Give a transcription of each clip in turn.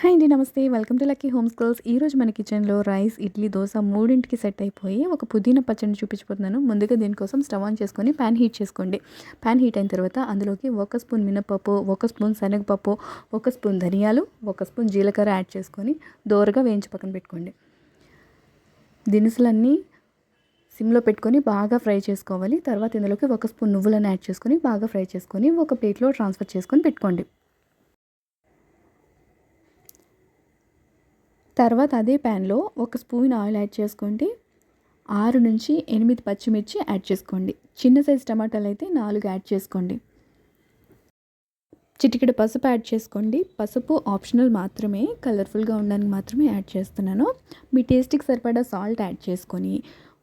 Hi అండి. నమస్తే. Welcome to lucky homes girls. ఈరోజు మన కిచెన్‌లో రైస్, ఇడ్లీ, దోస మూడింటికి సెట్ అయిపోయి ఒక పుదీనా పచ్చడిని చూపించబోతున్నాను. ముందుగా దీనికోసం స్టవ్ ఆన్ చేసుకొని పాన్ హీట్ చేసుకోండి. పాన్ హీట్ అయిన తర్వాత అందులోకి 1 స్పూన్ మినపప్పు, 1 స్పూన్ శనగపప్పు, 1 స్పూన్ ధనియాలు, 1 స్పూన్ జీలకర్ర యాడ్ చేసుకొని దోరగా వేయించి పక్కన పెట్టుకోండి. దినుసులన్నీ సిమ్‌లో పెట్టుకొని బాగా ఫ్రై చేసుకోవాలి. తర్వాత ఇందులోకి 1 స్పూన్ నువ్వులను యాడ్ చేసుకొని బాగా ఫ్రై చేసుకొని ఒక ప్లేట్‌లో ట్రాన్స్‌ఫర్ చేసుకొని పెట్టుకోండి. తర్వాత అదే ప్యాన్లో 1 స్పూన్ ఆయిల్ యాడ్ చేసుకోండి. 6-8 పచ్చిమిర్చి యాడ్ చేసుకోండి. చిన్న సైజు టమాటాలు అయితే 4 యాడ్ చేసుకోండి. చిటికెడు పసుపు యాడ్ చేసుకోండి. పసుపు ఆప్షనల్ మాత్రమే, కలర్ఫుల్గా ఉండడానికి మాత్రమే యాడ్ చేస్తున్నాను. మీ టేస్ట్కి సరిపడా సాల్ట్ యాడ్ చేసుకొని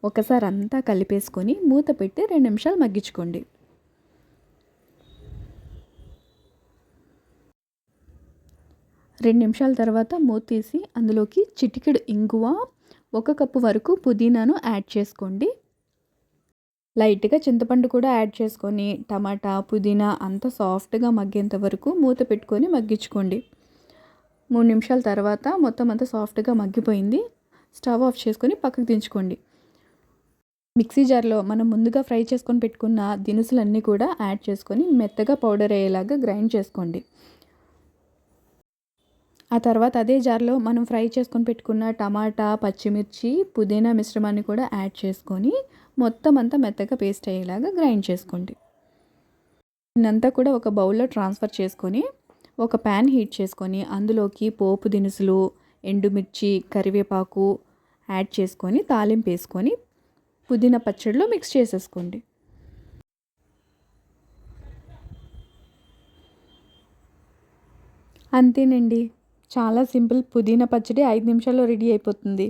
ఒకసారి అంతా కలిపేసుకొని మూత పెట్టి 2 నిమిషాలు మగ్గించుకోండి. 2 నిమిషాల తర్వాత మూత తీసి అందులోకి చిటికెడు ఇంగువ, 1 కప్పు వరకు పుదీనాను యాడ్ చేసుకోండి. లైట్‌గా చింతపండు కూడా యాడ్ చేసుకొని టమాటా, పుదీనా అంతా సాఫ్ట్‌గా మగ్గేంత వరకు మూత పెట్టుకొని మగ్గించుకోండి. 3 నిమిషాల తర్వాత మొత్తం అంతా సాఫ్ట్‌గా మగ్గిపోయింది. స్టవ్ ఆఫ్ చేసుకొని పక్కకు దించుకోండి. మిక్సీ జార్లో మనం ముందుగా ఫ్రై చేసుకొని పెట్టుకున్న దినుసులన్నీ కూడా యాడ్ చేసుకొని మెత్తగా పౌడర్ అయ్యేలాగా గ్రైండ్ చేసుకోండి. ఆ తర్వాత అదే జార్లో మనం ఫ్రై చేసుకొని పెట్టుకున్న టమాటా, పచ్చిమిర్చి, పుదీనా మిశ్రమాన్ని కూడా యాడ్ చేసుకొని మొత్తం అంతా మెత్తగా పేస్ట్ అయ్యేలాగా గ్రైండ్ చేసుకోండి. దీన్నంతా కూడా ఒక బౌల్లో ట్రాన్స్ఫర్ చేసుకొని ఒక ప్యాన్ హీట్ చేసుకొని అందులోకి పోపు దినుసులు, ఎండుమిర్చి, కరివేపాకు యాడ్ చేసుకొని తాలింపు వేసుకొని పుదీనా పచ్చడిలో మిక్స్ చేసేసుకోండి. అంతేనండి. చాలా సింపుల్. పుదీనా పచ్చడి 5 నిమిషాల్లో రెడీ అయిపోతుంది.